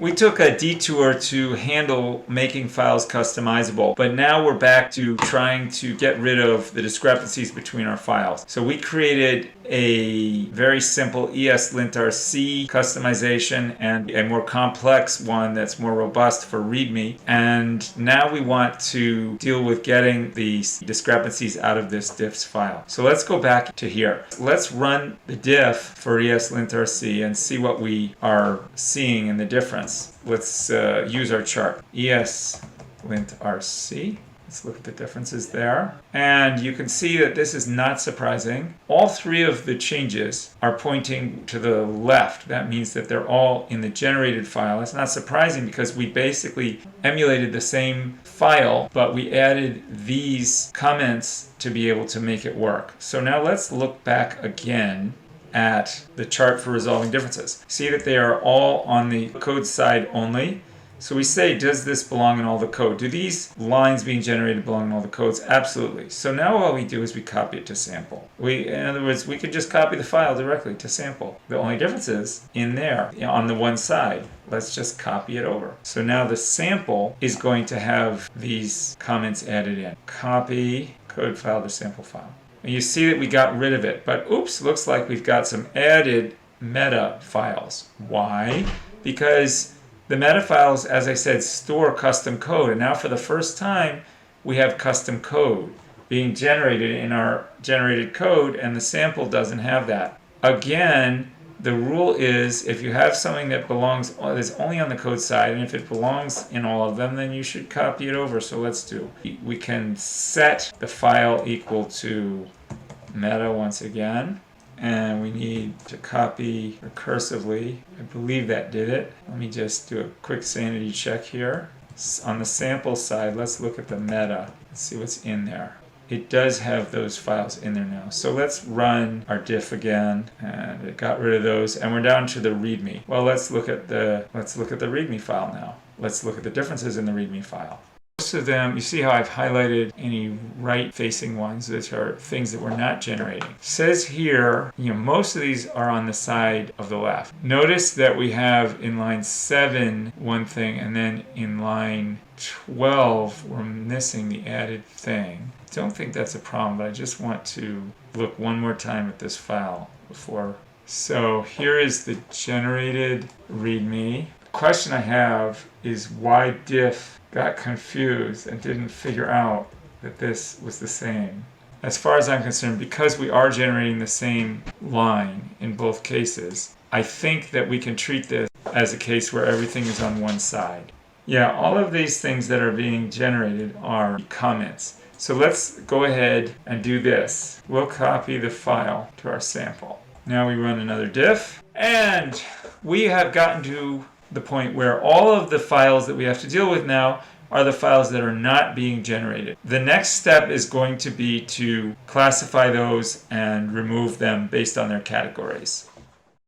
We took a detour to handle making files customizable, but now we're back to trying to get rid of the discrepancies between our files. So we created a very simple ESLintRC customization and a more complex one that's more robust for README. And now we want to deal with getting the discrepancies out of this diffs file. So let's go back to here. Let's run the diff for ESLintRC and see what we are seeing in the difference. Let's use our chart. ESLintRC. Let's look at the differences there. And you can see that this is not surprising. All three of the changes are pointing to the left. That means that they're all in the generated file. It's not surprising because we basically emulated the same file, but we added these comments to be able to make it work. So now let's look back again at the chart for resolving differences. See that they are all on the code side only. So we say, does this belong in all the code? Do these lines being generated belong in all the codes? Absolutely. So now all we do is we copy it to sample. In other words, we could just copy the file directly to sample. The only difference is in there, on the one side. Let's just copy it over. So now the sample is going to have these comments added in. Copy code file to sample file. And you see that we got rid of it, but oops, looks like we've got some added meta files. Why? Because the meta files, as I said, store custom code. And now for the first time, we have custom code being generated in our generated code, and the sample doesn't have that. Again, the rule is if you have something that belongs, that's only on the code side, and if it belongs in all of them, then you should copy it over. So let's do. We can set the file equal to meta once again. And we need to copy recursively. I believe that did it. Let me just do a quick sanity check here. On the sample side, let's look at the meta. Let's see what's in there. It does have those files in there now. So let's run our diff again, and it got rid of those, and we're down to the README. Well, let's look at the README file now. Let's look at the differences in the README file. Most of them, you see how I've highlighted any right-facing ones, which are things that we're not generating. It says here, most of these are on the side of the left. Notice that we have in line 7 one thing, and then in line 12 we're missing the added thing. I don't think that's a problem, but I just want to look one more time at this file before. So here is the generated README. The question I have is why diff got confused and didn't figure out that this was the same. As far as I'm concerned, because we are generating the same line in both cases, I think that we can treat this as a case where everything is on one side. Yeah, all of these things that are being generated are comments. So let's go ahead and do this. We'll copy the file to our sample. Now we run another diff, and we have gotten to the point where all of the files that we have to deal with now are the files that are not being generated. The next step is going to be to classify those and remove them based on their categories.